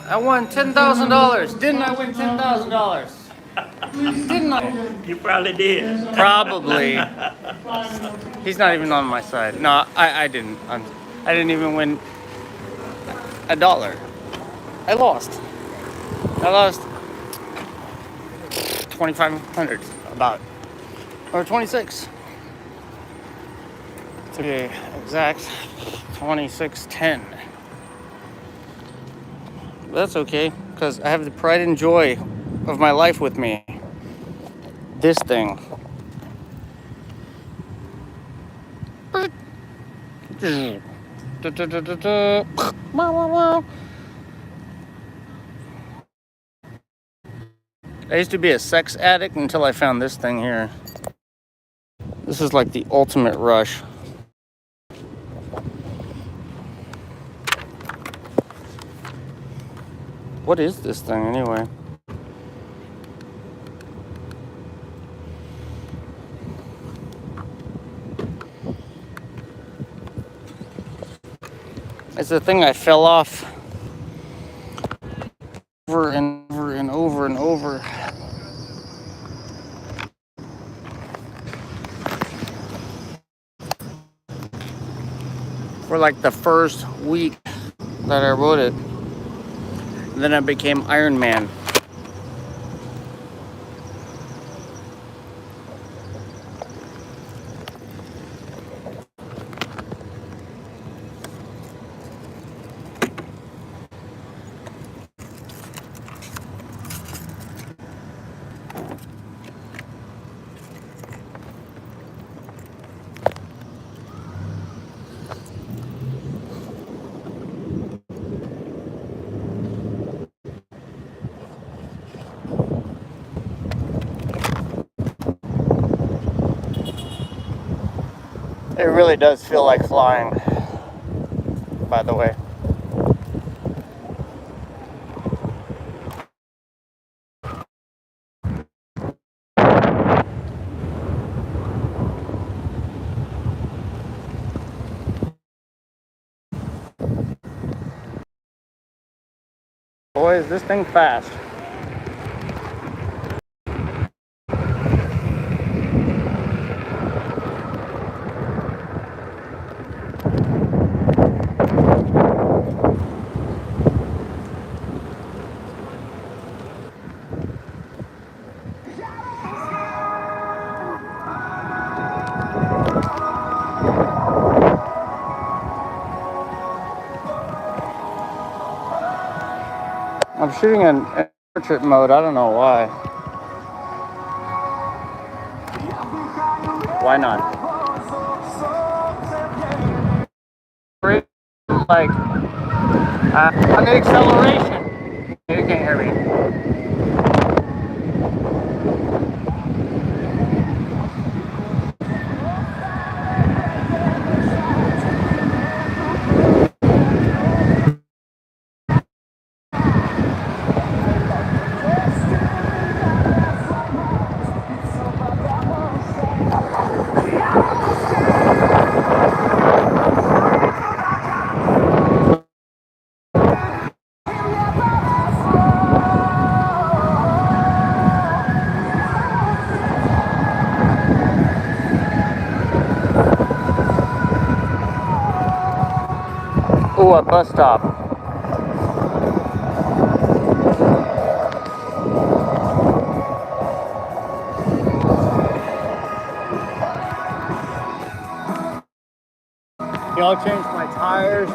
I won $10,000. Didn't I win $10,000? Didn't I? You probably did. Probably. He's not even on my side. No, I didn't. I didn't even win $1. I lost. I lost 2,500 about, or 26. To be exact, 26.10. That's okay, because I have the pride and joy of my life with me. This thing. I used to be a sex addict until I found this thing here. This is like the ultimate rush. What is this thing anyway? It's the thing I fell off over and over and over and over. For like the first week that I wrote it. And then I became Iron Man. It really does feel like flying, by the way. Boy, is this thing fast. I'm shooting in portrait mode. I don't know why. Why not? Like, on the acceleration. You can't hear me. Ooh, a bus stop. Y'all changed my tires.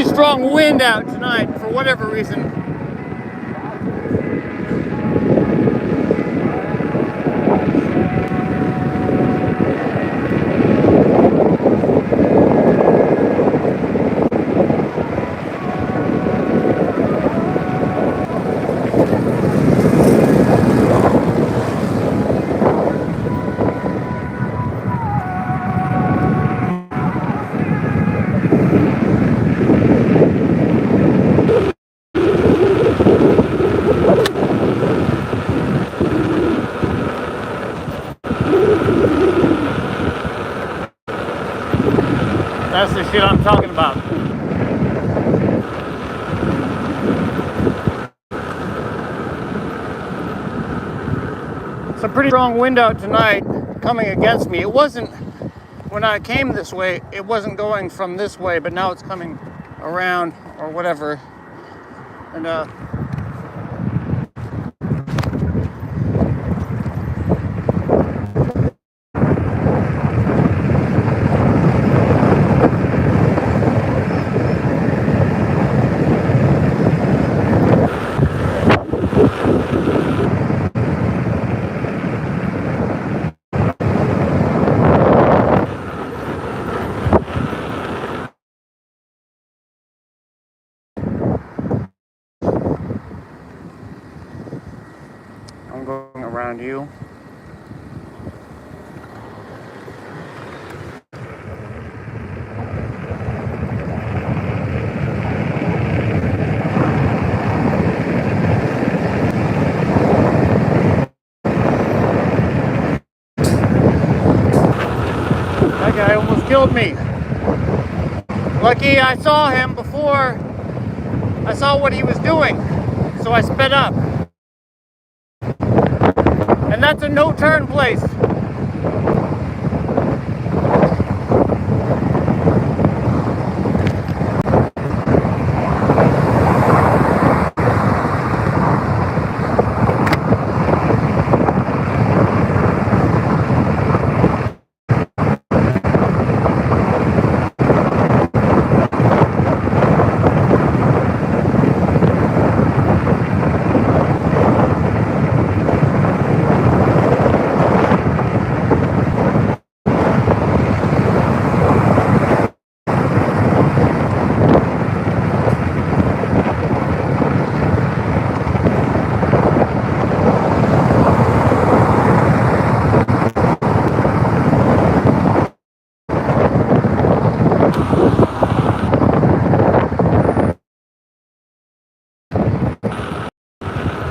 pretty strong wind out tonight for whatever reason. That's the shit I'm talking about. It's a pretty strong wind out tonight coming against me. It wasn't, when I came this way, it wasn't going from this way, but now it's coming around or whatever. And I'm going around you. That guy almost killed me. Lucky I saw him before I saw what he was doing, so I sped up. And that's a no-turn place.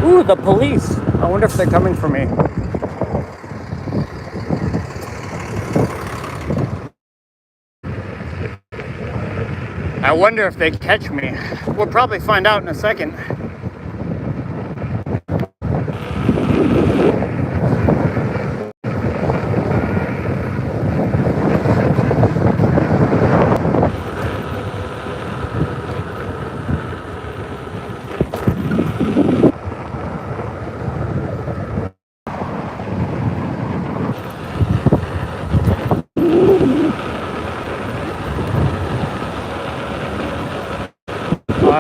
Ooh, the police. I wonder if they're coming for me. I wonder if they catch me. We'll probably find out in a second.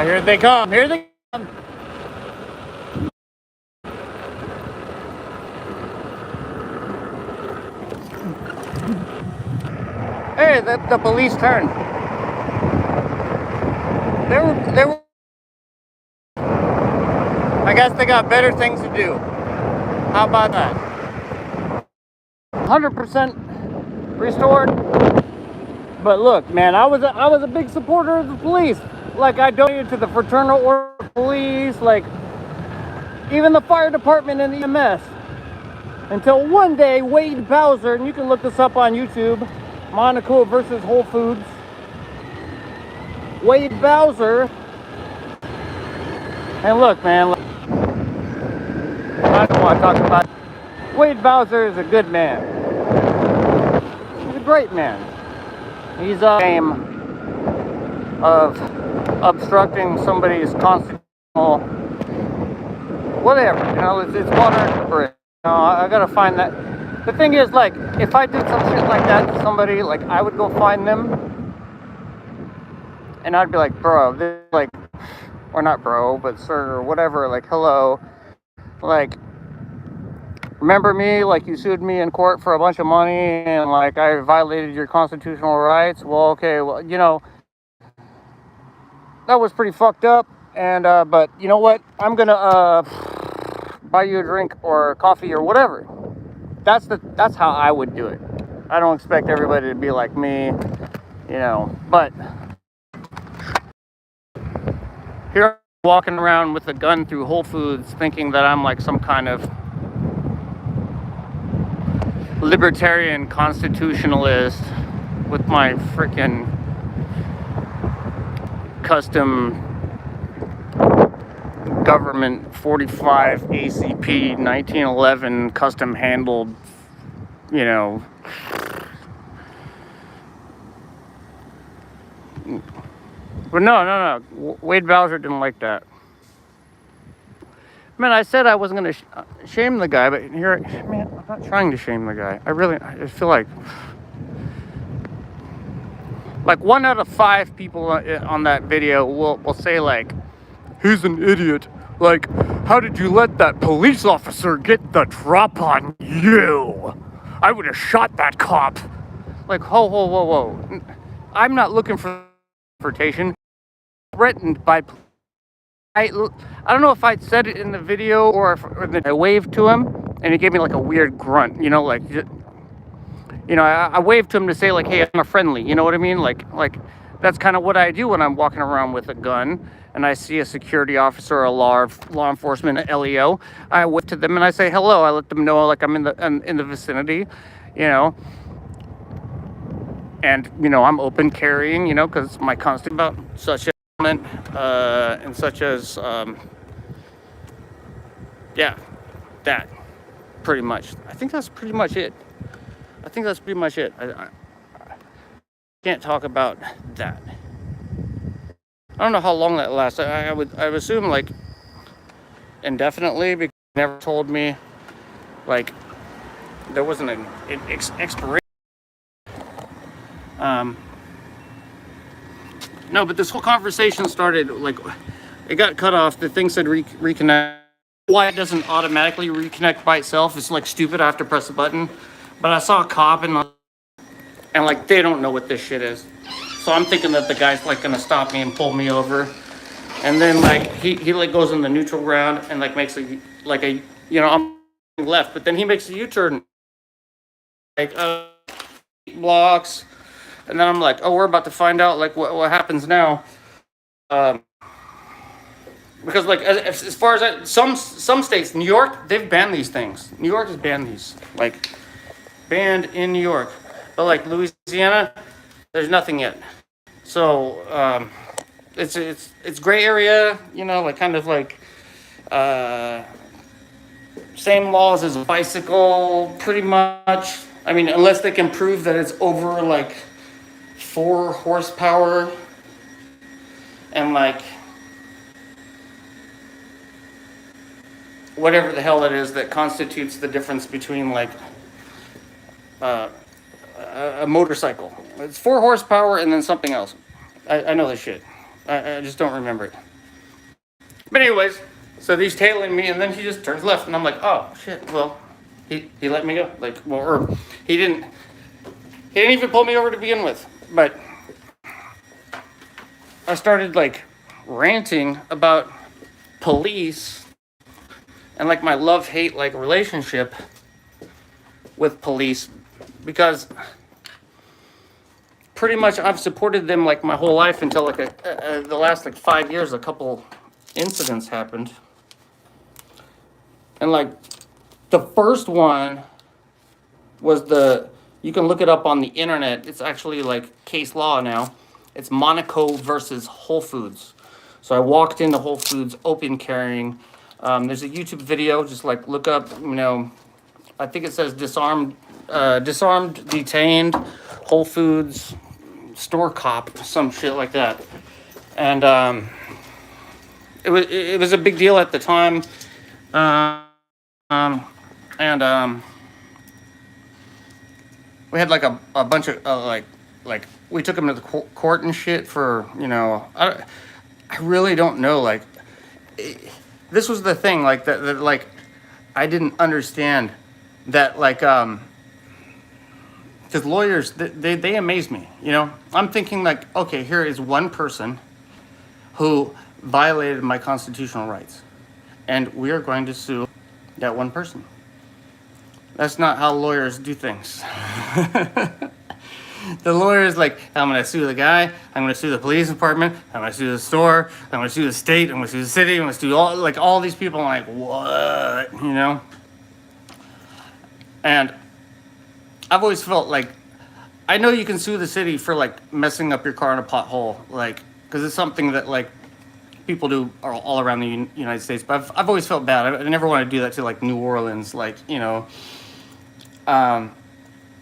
Here they come. Here they come. Hey, the police turned. They were. I guess they got better things to do. How about that? 100% restored. But look, man, I was a big supporter of the police. Like, I donated to the Fraternal Order of Police, like even the fire department and the EMS. Until one day, Wade Bowser, and you can look this up on YouTube, Monaco versus Whole Foods. Wade Bowser. And look, man, I don't want to talk about it. Wade Bowser is a good man. He's a great man. He's a game of obstructing somebody's constitutional whatever, you know, it's water under the bridge. You know, I gotta find that. The thing is, like, if I did some shit like that to somebody, like, I would go find them And I'd be like, bro, this, like, or not bro, but sir, or whatever, like, hello, like, remember me, like, you sued me in court for a bunch of money, and, like, I violated your constitutional rights. Well, okay, well, you know, that was pretty fucked up, and, but, you know what, I'm gonna, buy you a drink, or coffee, or whatever. That's how I would do it. I don't expect everybody to be like me, you know, but here I'm walking around with a gun through Whole Foods thinking that I'm like some kind of libertarian constitutionalist with my freaking custom government 45 ACP 1911 custom handled, you know, but no. Wade Bowser didn't like that. Man, I said I wasn't going to shame the guy, but here, man, I'm not trying to shame the guy. I feel like 1 out of 5 people on that video will say, like, he's an idiot. Like, how did you let that police officer get the drop on you? I would have shot that cop. Like, whoa. I'm not looking for confrontation. Threatened by... I don't know if I'd said it in the video or if I waved to him and he gave me like a weird grunt, you know, like, you know, I waved to him to say, like, hey, I'm a friendly, you know what I mean? Like that's kind of what I do when I'm walking around with a gun and I see a security officer or a law enforcement, an LEO. I wave to them and I say hello. I let them know, like, I'm in the vicinity, you know. And, you know, I'm open carrying, you know, because my constant about such as and such as yeah, that pretty much. I think that's pretty much it. I can't talk about that. I don't know how long that lasts. I would assume, like, indefinitely, because he never told me, like, there wasn't an expiration. No, but this whole conversation started, like, it got cut off. The thing said reconnect. Why it doesn't automatically reconnect by itself is, like, stupid. I have to press a button. But I saw a cop and like, they don't know what this shit is. So I'm thinking that the guy's, like, gonna stop me and pull me over. And then, like, he like goes in the neutral ground and, like, makes a, you know, I'm left, but then he makes a U-turn, like, blocks. And then I'm like, oh, we're about to find out, like, what happens now. Because, like, as far as some states, New York, they've banned these things. New York has banned these, like, banned in New York. But, like, Louisiana, there's nothing yet. So it's gray area, you know, like, kind of like same laws as a bicycle, pretty much. I mean, unless they can prove that it's over, like, 4 horsepower and, like, whatever the hell it is that constitutes the difference between, like, a motorcycle. It's 4 horsepower and then something else. I know this shit. I just don't remember it. But anyways, so he's tailing me and then he just turns left and I'm like, oh shit, well, he let me go. Like, well, or he didn't even pull me over to begin with. But I started, like, ranting about police and, like, my love-hate, like, relationship with police, because pretty much I've supported them, like, my whole life until, like, the last, like, 5 years, a couple incidents happened. And, like, the first one was you can look it up on the internet. It's actually, like, case law now. It's Monaco versus Whole Foods. So I walked into Whole Foods open carrying. There's a YouTube video. Just, like, look up, you know, I think it says disarmed, detained, Whole Foods store cop, some shit like that. And it was a big deal at the time. We had, like, a bunch of like we took him to the court and shit for, I really don't know. Like, this was the thing, like, that like, I didn't understand that, like, because lawyers, they amaze me, I'm thinking, like, okay, here is one person who violated my constitutional rights, and we are going to sue that one person. That's not how lawyers do things. The lawyer is like, I'm going to sue the guy, I'm going to sue the police department, I'm going to sue the store, I'm going to sue the state, I'm going to sue the city, I'm going to sue all these people. I'm like, what? And I've always felt like, I know you can sue the city for, like, messing up your car in a pothole, like, because it's something that, like, people do all around the United States. But I've always felt bad. I never want to do that to, like, New Orleans, like,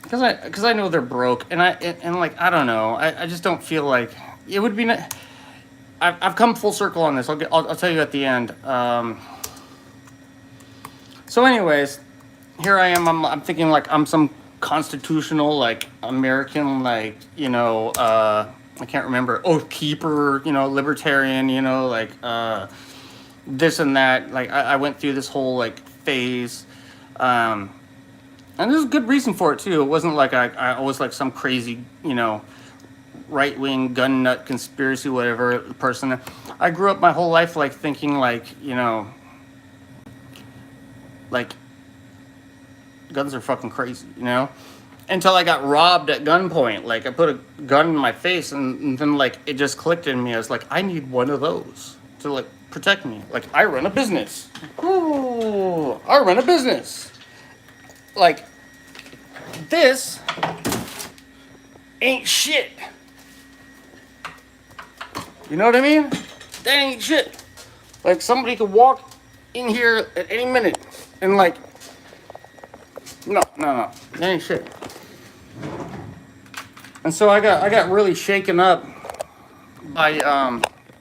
because I know they're broke, and like, I don't know. I just don't feel like it would be. I've come full circle on this. I'll tell you at the end. So, anyways, here I am. I'm thinking like I'm some constitutional, like, American, like, I can't remember, oath keeper, libertarian, like, this and that. Like, I went through this whole, like, phase. And there's a good reason for it, too. It wasn't like I was like some crazy, right-wing gun nut conspiracy, whatever person. I grew up my whole life, like, thinking, like, like, guns are fucking crazy, Until I got robbed at gunpoint. Like, I put a gun in my face, and then, like, it just clicked in me. I was like, I need one of those to, like, protect me. Like, I run a business. Ooh, I run a business. Like, this ain't shit. You know what I mean? That ain't shit. Like, somebody could walk in here at any minute and, like, no, that ain't shit. And so I got really shaken up by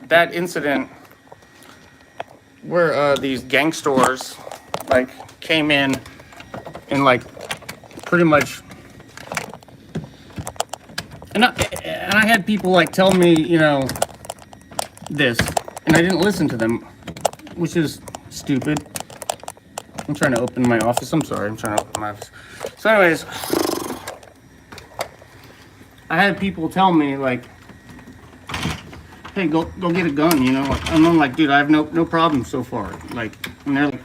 that incident where these gangsters, like, came in and, like, pretty much, and I had people, like, tell me, this, and I didn't listen to them, which is stupid. I'm trying to open my office. I'm sorry. I'm trying to open my office. So, anyways, I had people tell me, like, hey, go get a gun, And I'm like, dude, I have no problem so far. Like, and they're like,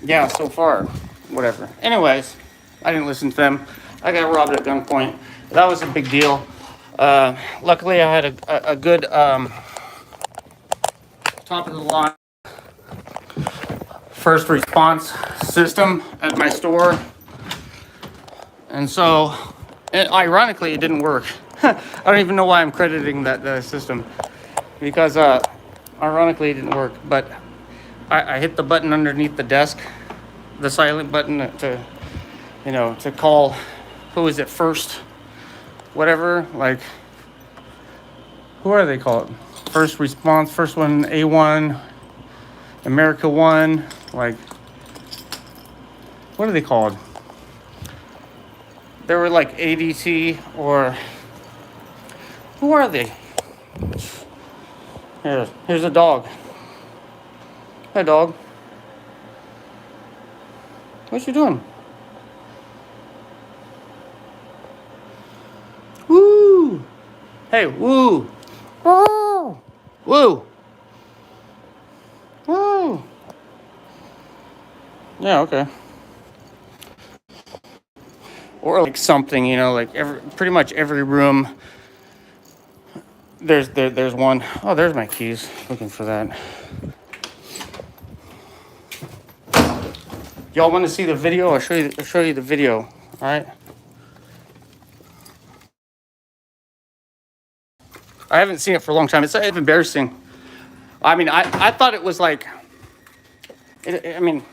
yeah, so far, whatever. Anyways, I didn't listen to them. I got robbed at gunpoint. That was a big deal. Luckily, I had a good top of the line first response system at my store. And so, ironically, it didn't work. I don't even know why I'm crediting that system. Because, ironically, it didn't work. But I hit the button underneath the desk, the silent button to call, who is it, first, whatever, like, who are they called? First response, first one, A1, America 1, like, what are they called? They were like ADT, or who are they? Here's a dog. Hi, dog. What you doing? Woo! Hey, woo! Woo! Woo! Woo! Yeah, okay. Or like something, like pretty much every room. There's one. Oh, there's my keys. Looking for that. Y'all want to see the video? I'll show you the video. All right. I haven't seen it for a long time. It's embarrassing. I mean, I thought it was like, I mean,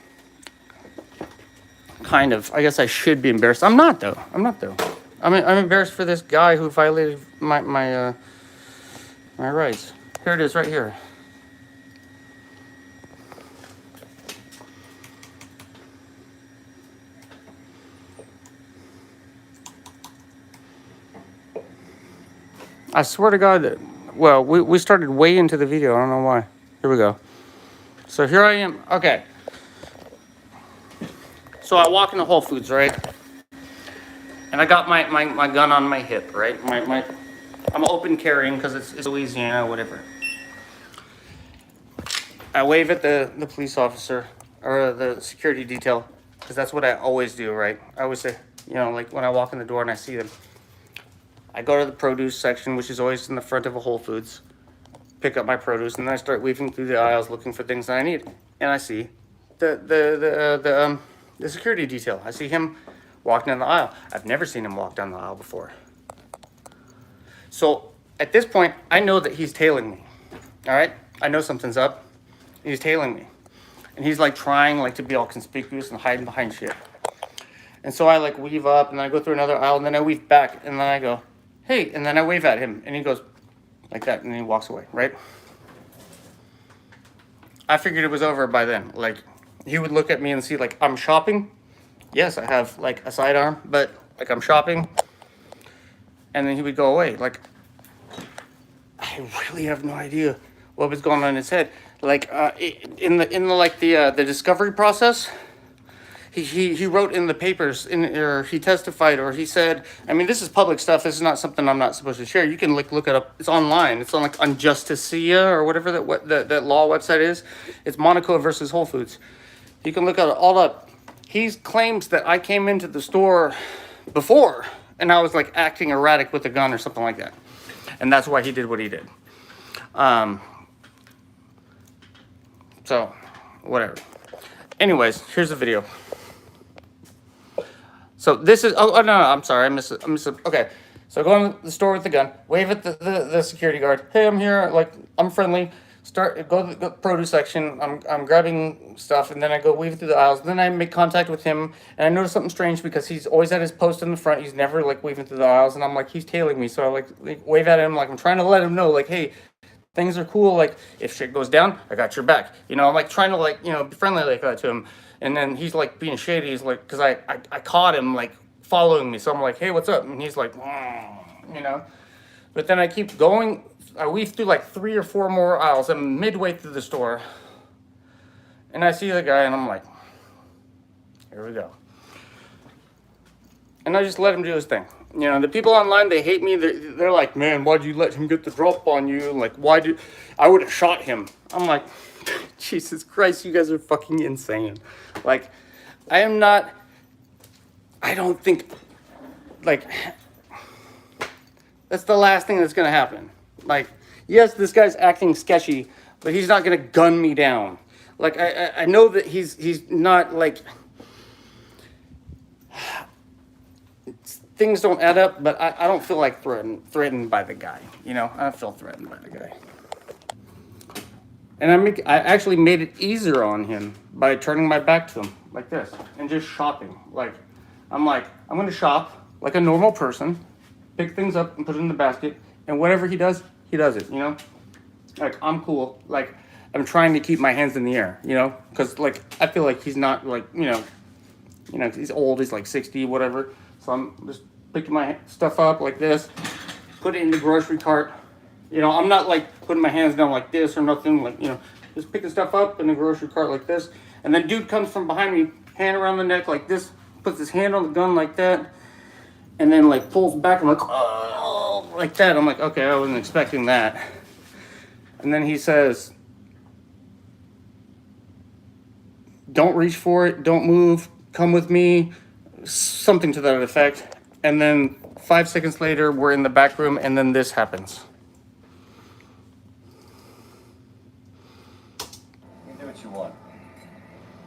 kind of. I guess I should be embarrassed. I'm not though. I'm embarrassed for this guy who violated my rights. Here it is, right here. I swear to God that, well, we started way into the video. I don't know why. Here we go. So here I am. Okay. So I walk into Whole Foods, right? And I got my gun on my hip, right? I'm open carrying because it's Louisiana, whatever. I wave at the police officer or the security detail because that's what I always do, right? I always say, you know, like when I walk in the door and I see them, I go to the produce section, which is always in the front of a Whole Foods, pick up my produce, and then I start weaving through the aisles looking for things that I need. And I see the security detail. I see him walking down the aisle. I've never seen him walk down the aisle before. So at this point, I know that he's tailing me. All right, I know something's up. He's tailing me, and he's like trying like to be all conspicuous and hiding behind shit. And so I like weave up, and then I go through another aisle, and then I weave back, and then I go, hey, and then I wave at him, and he goes like that, and then he walks away, right? I figured it was over by then. Like, he would look at me and see like I'm shopping. Yes, I have like a sidearm, but like I'm shopping, and then he would go away. Like, I really have no idea what was going on in his head. Like in the discovery process, he wrote in the papers, or he testified, or he said, I mean, this is public stuff. This is not something I'm not supposed to share. You can like look it up. It's online. It's on like on Justicia or whatever that law website is. It's Monaco versus Whole Foods. You can look it all up. He claims that I came into the store before and I was like acting erratic with a gun or something like that, and that's why he did what he did. So, whatever. Anyways, here's the video. So this is, oh no, I'm sorry, I missed it. Okay, so I go in the store with the gun, wave at the security guard. Hey, I'm here, like, I'm friendly. Go to the produce section, I'm grabbing stuff, and then I go weave through the aisles. Then I make contact with him, and I notice something strange because he's always at his post in the front. He's never, like, weaving through the aisles, and I'm like, he's tailing me. So I, like wave at him, like, I'm trying to let him know, like, hey, things are cool. Like, if shit goes down, I got your back. You know, I'm, like, trying to, like, you know, be friendly like that to him. And then he's, like, being shady. He's, like, because I caught him, like, following me. So I'm like, hey, what's up? And he's like, you know. But then I keep going. I weave through like 3 or 4 more aisles. I'm midway through the store. And I see the guy and I'm like, here we go. And I just let him do his thing. You know, the people online, they hate me. They're like, man, why'd you let him get the drop on you? Like, I would have shot him. I'm like, Jesus Christ, you guys are fucking insane. Like, I don't think, like, that's the last thing that's going to happen. Like, yes, this guy's acting sketchy, but he's not going to gun me down. Like, I know that he's not, like, things don't add up, but I don't feel like threatened by the guy. You know, I don't feel threatened by the guy. And I actually made it easier on him by turning my back to him like this and just shopping. Like, I'm going to shop like a normal person, pick things up and put it in the basket, and whatever he does it, you know? Like, I'm cool. Like, I'm trying to keep my hands in the air, you know? Because, like, I feel like he's not, like, you know, he's old, he's like 60, whatever. So I'm just picking my stuff up like this, put it in the grocery cart. You know, I'm not, like, putting my hands down like this or nothing, like, you know, just picking stuff up in the grocery cart like this. And then dude comes from behind me, hand around the neck like this, puts his hand on the gun like that, and then, like, pulls back. I'm like, oh, like that. I'm like, okay, I wasn't expecting that. And then he says, don't reach for it, don't move, come with me, something to that effect. And then 5 seconds later, we're in the back room, and then this happens. You do what you want.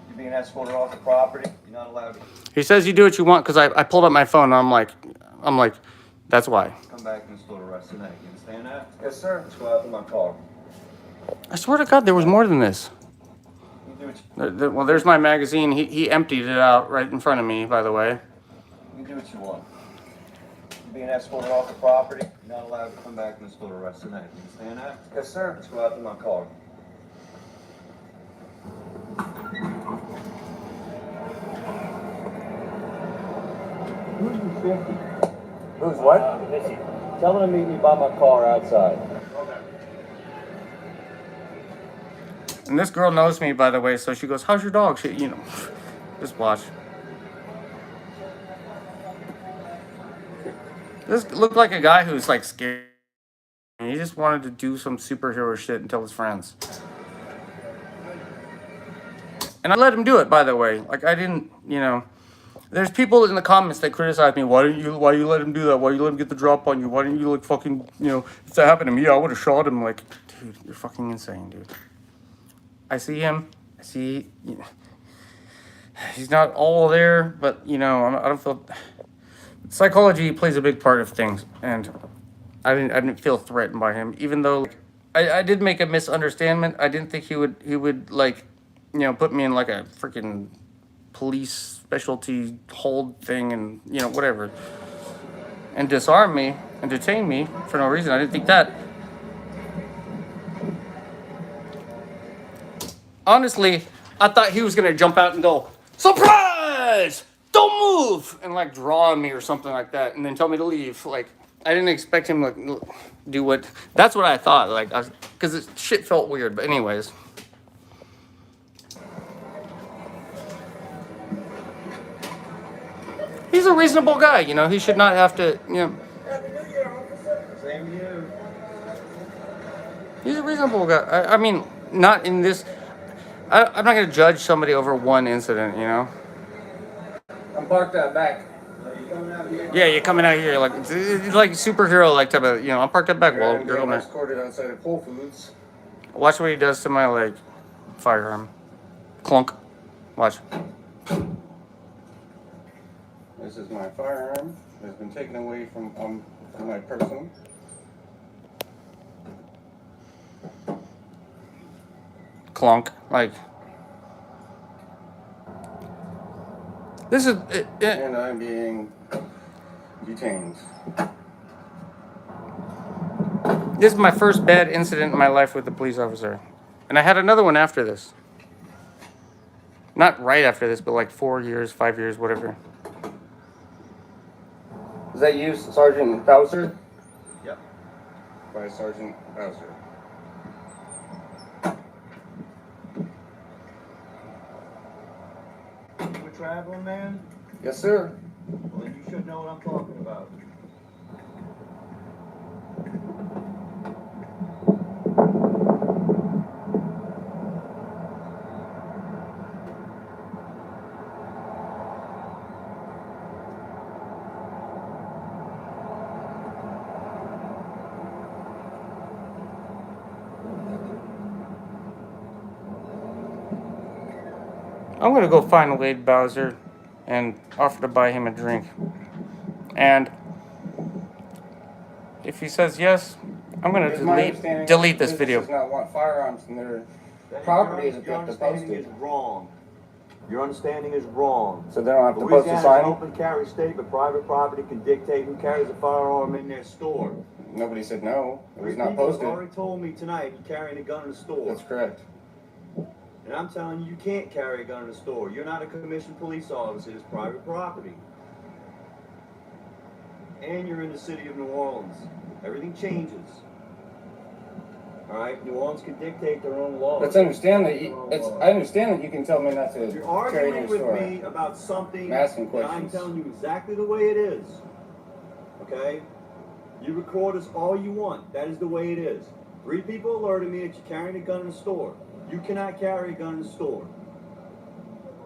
You're being escorted off the property. You're not allowed to. He says you do what you want because I pulled up my phone, and I'm like, that's why. Come back and store the rest of the night. You understand that? Yes, sir. Let's go out to my car. I swear to God, there was more than this. You do what you Well, there's my magazine. He emptied it out right in front of me, by the way. You do what you want. You're being escorted off the property. You're not allowed to come back and store the rest of the night. You understand that? Yes, sir. Let's go out to my car. Who's 50? Who's what? Tell him to meet me by my car outside. And this girl knows me, by the way, so she goes, how's your dog? She, you know, just watch. This looked like a guy who's like scared. He just wanted to do some superhero shit and tell his friends. And I let him do it, by the way. Like, I didn't, you know. There's people in the comments that criticize me. Why you let him do that? Why you let him get the drop on you? Why didn't you like fucking, you know, if that happened to me, I would have shot him. Like, dude, you're fucking insane, dude. I see him. I see, you know, he's not all there, but, you know, I don't feel, psychology plays a big part of things. And I didn't feel threatened by him, even though like, I did make a misunderstanding. I didn't think he would like, you know, put me in like a freaking police specialty hold thing and, you know, whatever, and disarm me and detain me for no reason. I didn't think that. Honestly, I thought he was gonna jump out and go, surprise, don't move, and like draw on me or something like that, and then tell me to leave. Like, I didn't expect him to like do what. That's what I thought. Like, because shit felt weird. But anyways. He's a reasonable guy, you know. He should not have to, you know. Same to you. He's a reasonable guy. I mean, not in this. I'm not going to judge somebody over one incident, you know. I'm parked out back. Yeah, you're coming out here like it's like superhero like type of, you know. I'm parked out back. Well, you're going escorted outside of Whole Foods. Watch what he does to my like firearm. Clunk. Watch. This is my firearm. It's been taken away from my person. Clunk. Like. This is. And I'm being detained. This is my first bad incident in my life with a police officer. And I had another one after this. Not right after this, but like 4 years, 5 years, whatever. Is that you, Sergeant Bowser? Yep. By Sergeant Bowser. You a traveling man? Yes, sir. Well, then you should know what I'm talking about. I'm going to go find Wade Bowser and offer to buy him a drink. And if he says yes, I'm going to delete this video. Does not want firearms in their Your property as if they're understanding is posted. wrong. Your understanding is wrong. So they don't have to post a Louisiana's sign? an open carry state, but private property can dictate who carries a firearm in their store. Nobody said no. It was Three not people posted. already told me tonight you're carrying a gun in the store. That's correct. And I'm telling you, you can't carry a gun in the store. You're not a commissioned police officer. It's private property. And you're in the city of New Orleans. Everything changes. All right? New Orleans can dictate their own laws. Let's understand that. I understand that you can tell me not to You're carry it in arguing the with store. me about something I'm asking that I'm questions. telling you exactly the way it is. Okay? You record us all you want. That is the way it is. 3 people alerted me that you're carrying a gun in the store. You cannot carry a gun in the store.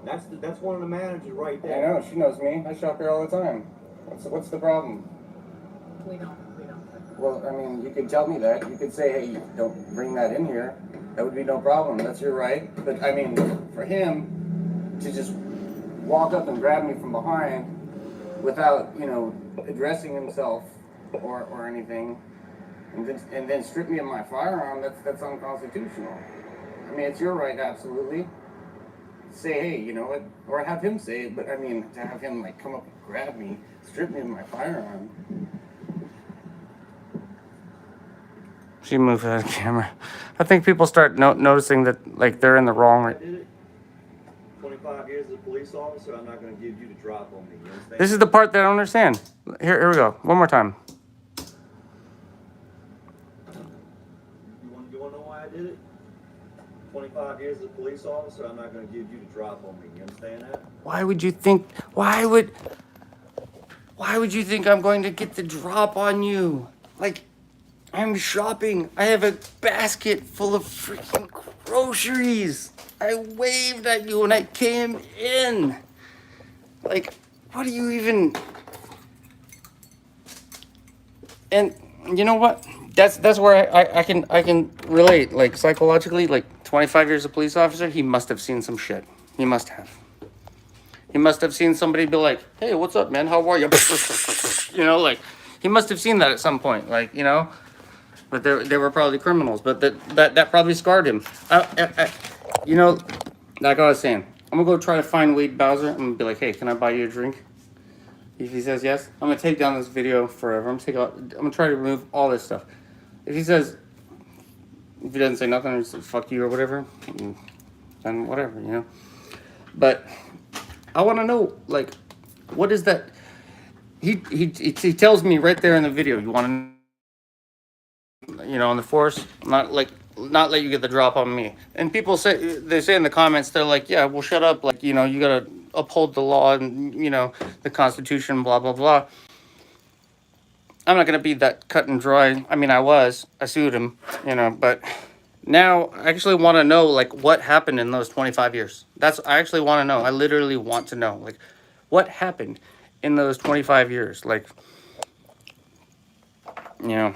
That's one of the managers right I there. know, she knows me. I shop here all the time. What's the problem? We don't. Well, I mean, you could tell me that. You could say, hey, don't bring that in here. That would be no problem. That's your right. But, I mean, for him to just walk up and grab me from behind without, you know, addressing himself or anything, and then strip me of my firearm, that's unconstitutional. I mean, it's your right, absolutely. Say, hey, you know what? Or have him say it, but, I mean, to have him, like, come up and grab me, strip me of my firearm. She moved out of the camera. I think people start noticing that like they're in the wrong. I did it. 25 years as a police officer, I'm not going to give you the drop on me. You understand? This is the part that I don't understand. Here we go. One more time. You wanna know why I did it? 25 years as a police officer, I'm not gonna give you the drop on me. You understand that? Why would you think? Why would you think I'm going to get the drop on you? Like, I'm shopping. I have a basket full of freaking groceries. I waved at you when I came in. Like, what do you even? And you know what? That's where I can relate. Like, psychologically, like 25 years a police officer, he must have seen some shit. He must have. He must have seen somebody be like, "Hey, what's up, man? How are you?" You know, like, he must have seen that at some point. Like, you know. But they were probably criminals. But that probably scarred him. You know, like I was saying, I'm gonna go try to find Wade Bowser. I'm gonna be like, "Hey, can I buy you a drink?" If he says yes, I'm gonna take down this video forever. I'm gonna try to remove all this stuff. If he doesn't say nothing, or he says fuck you or whatever, then whatever, you know. But I want to know, like, what is that? He tells me right there in the video. You want to, you know, on the force, not let you get the drop on me. And people say in the comments, they're like, yeah, well, shut up, like, you know, you gotta uphold the law and, you know, the Constitution, blah blah blah. I'm not gonna be that cut and dry. I mean, I sued him, you know, but now I actually want to know, like, what happened in those 25 years. I actually want to know. I literally want to know, like, what happened in those 25 years, like, you know.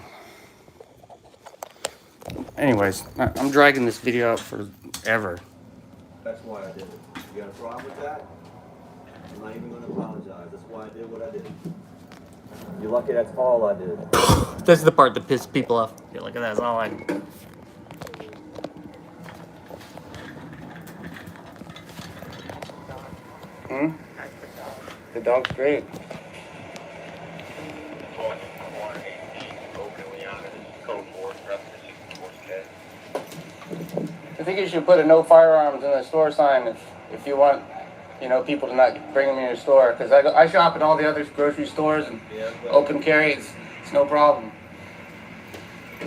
Anyways, I'm dragging this video out forever. That's why I did it. You got a problem with that? I'm not even gonna apologize. That's why I did what I did. You're lucky that's all I did. This is the part that pisses people off. Yeah, look at that. That's all I. The dog's great. I think you should put a no firearms in the store sign if you want, you know, people to not bring them in your store. Because I shop at all the other grocery stores and open carry. It's no problem.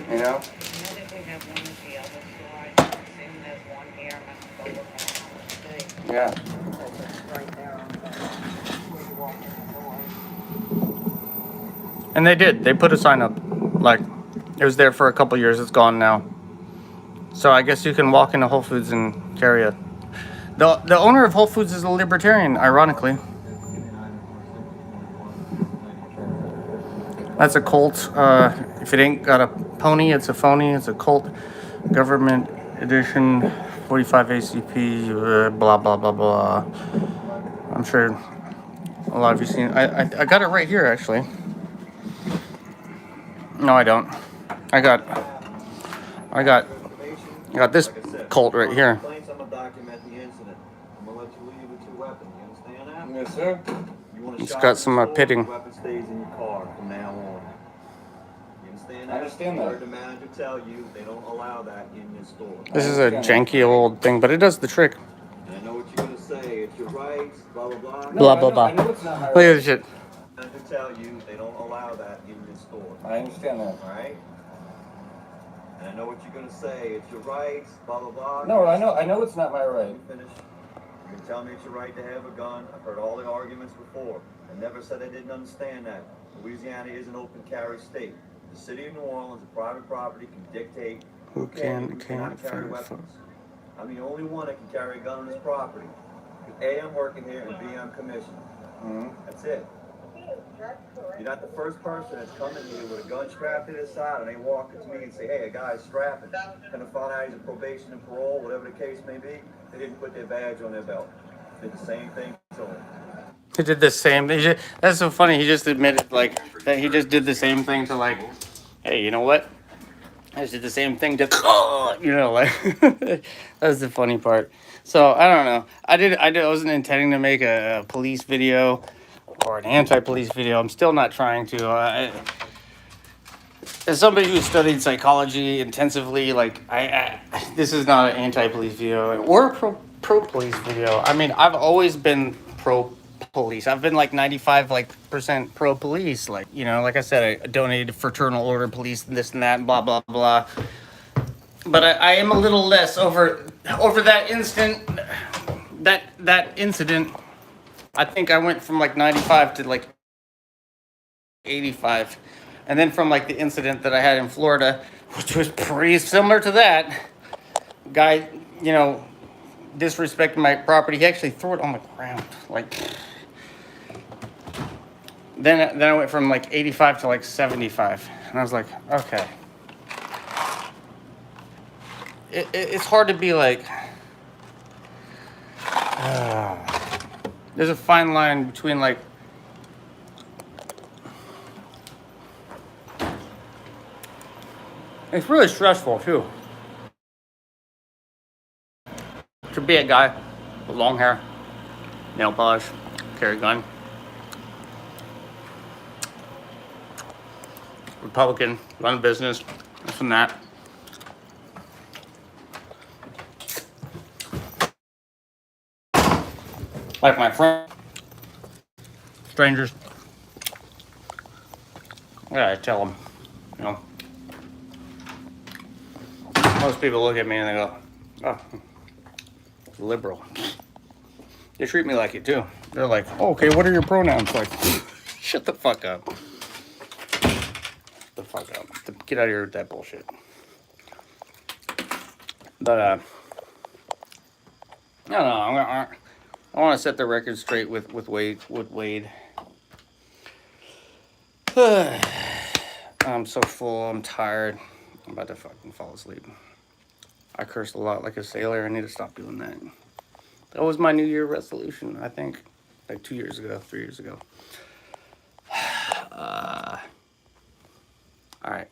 You know? I think we have one at the other store. I think there's one here. I'm gonna go look at it. Yeah. It's right there on the, where you walk in the door. And they did. They put a sign up. Like, it was there for a couple years. It's gone now. So I guess you can walk into Whole Foods and carry it. The owner of Whole Foods is a libertarian, ironically. That's a cult. If it ain't got a pony, it's a phony. It's a cult. Government edition, 45 ACP, blah, blah, blah, blah. I'm sure a lot of you seen. I got it right here, actually. No, I don't. I got this cult right here. I'm gonna document the incident. I'm gonna let you leave with your weapon. You understand that? Yes, sir. You want to It's shop got in some the store, pitting. the weapon stays in your car from now on. You understand that? I understand You that. heard the manager tell you they don't allow that in your store. This is a janky old thing, but it does the trick. And I know what you're gonna say. It's your rights. Blah blah blah. No, Blah, I blah, know- blah. I know it's not my Look at right. this shit. The manager tell you they don't allow that in your store. I understand that. All right. And I know what you're gonna say. It's your rights. Blah blah blah. No, I know it's not my right. Let me finish. You can tell me it's your right to have a gun. I've heard all the arguments before. I never said I didn't understand that. Louisiana is an open carry state. The city of New Orleans, a private property, can dictate Who can and and cannot can't carry fire weapons. I'm the only one that can carry a gun on this property. A, I'm working here, and B, I'm commissioned. Mm-hmm. That's it. You're not the first person that's coming here with a gun strapped to his side and they walk up to me and say, hey, a guy's strapping. Kind of find out he's in probation and parole, whatever the case may be. They didn't put their badge on their belt. Did the same thing to him. He did the same. That's so funny. He just admitted, like, that he just did the same thing to, like, hey, you know what? I just did the same thing to, you know, like, that's the funny part. So I don't know. I wasn't intending to make a police video or an anti-police video. I'm still not trying to. As somebody who studied psychology intensively, like, this is not an anti-police video or a pro-police video. I mean, I've always been pro-police. I've been like 95% pro-police. Like, you know, like I said, I donated to fraternal order police, this and that, and blah blah blah. but I am a little less over that incident. I think I went from like 95 to like 85. And then from like the incident that I had in Florida, which was pretty similar to that, guy, disrespected my property. He actually threw it on the ground. Like, then I went from like 85 to like 75. And I was like, okay. It's hard to be like, there's a fine line between like, it's really stressful too. To be a guy with long hair, nail polish, carry a gun, Republican, run a business, this and that. Like my friend, strangers, I tell them, most people look at me and they go, oh, liberal. They treat me like it too. They're like, oh, okay, what are your pronouns? Like, shut the fuck up. Shut the fuck up. Get out of here with that bullshit. But, I don't know. I want to set the record straight with Wade. I'm so full. I'm tired. I'm about to fucking fall asleep. I cursed a lot like a sailor. I need to stop doing that. That was my New Year resolution, I think. Like 2 years ago, 3 years ago. Alright.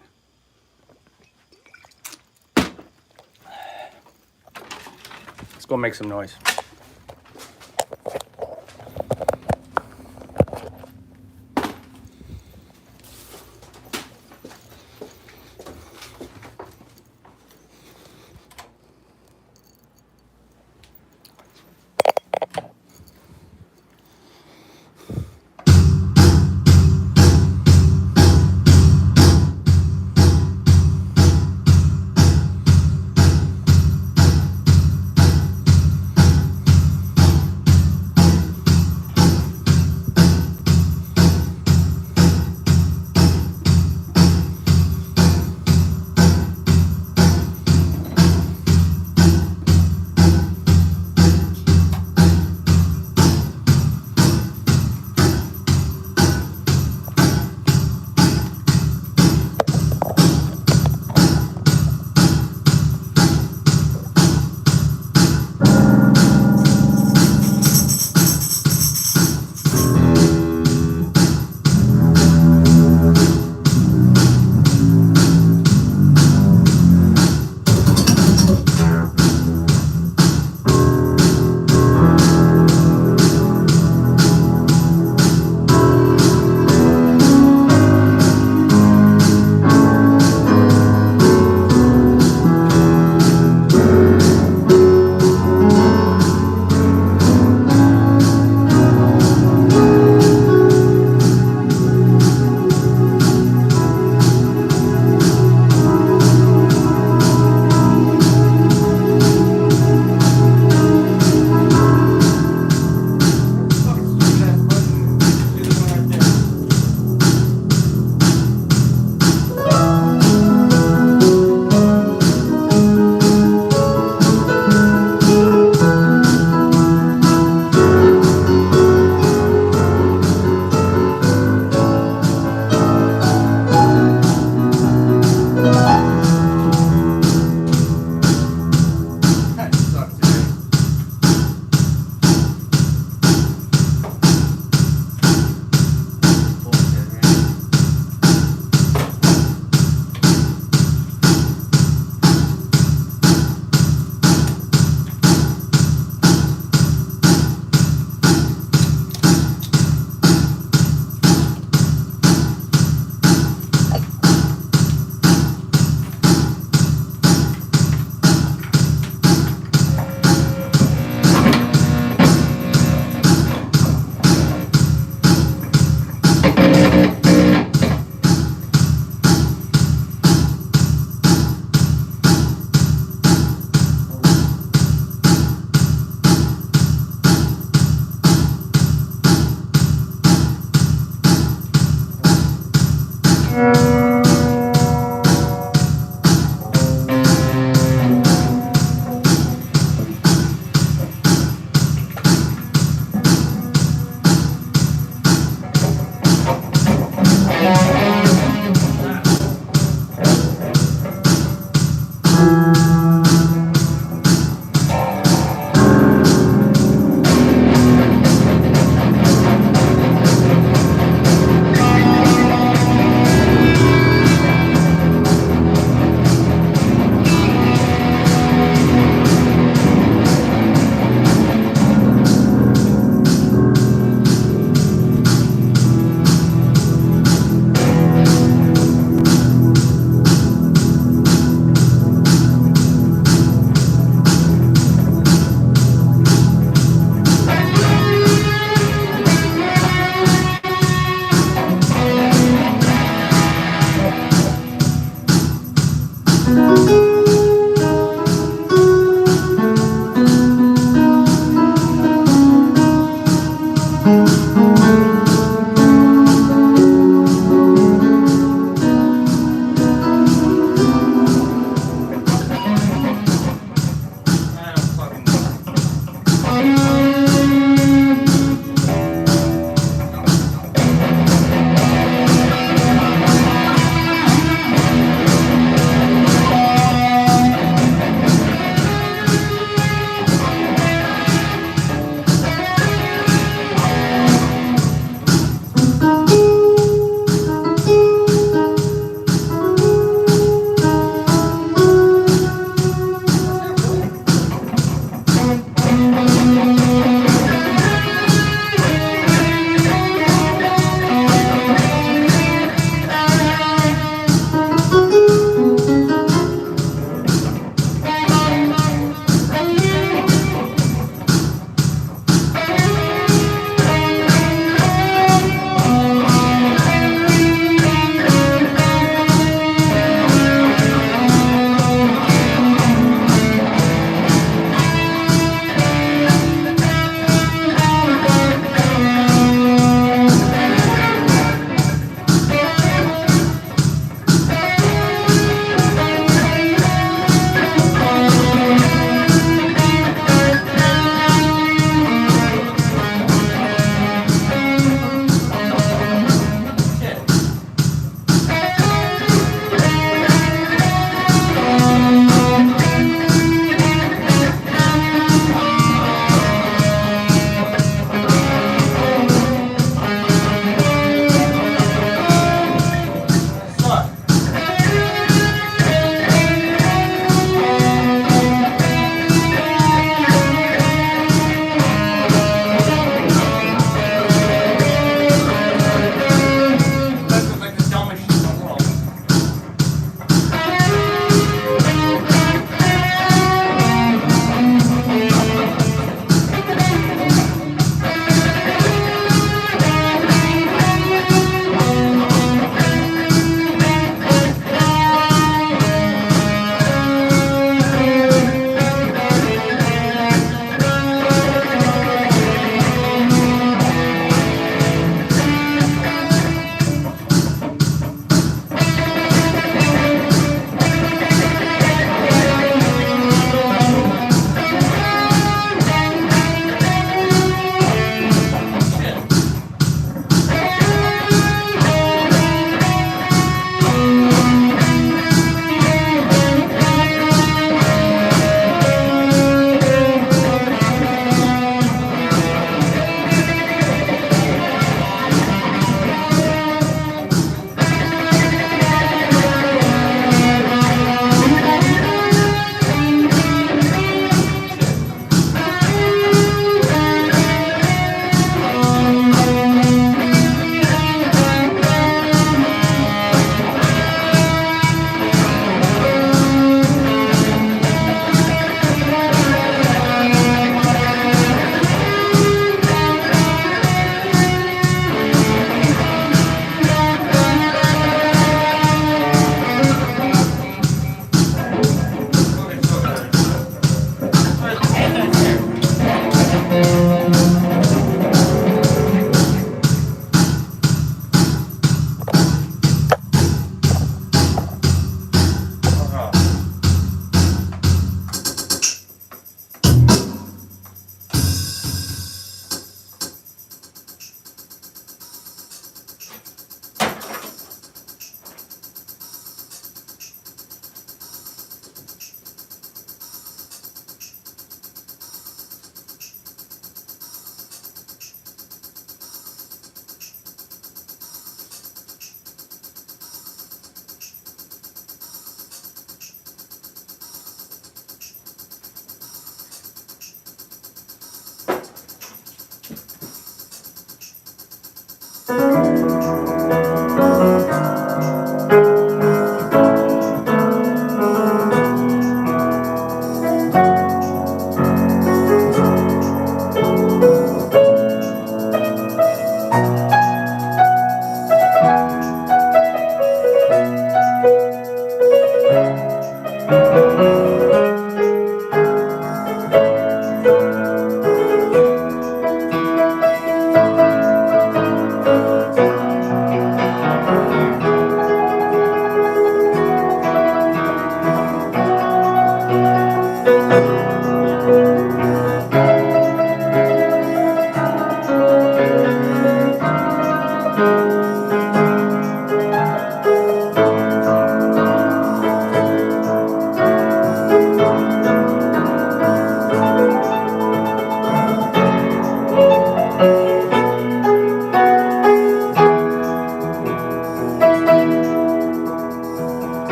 Let's go make some noise.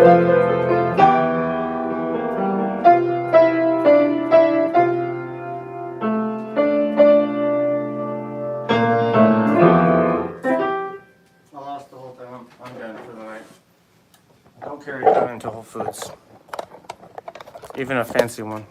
I lost the whole thing. I'm done for the night. Don't carry a gun into Whole Foods. Even a fancy one.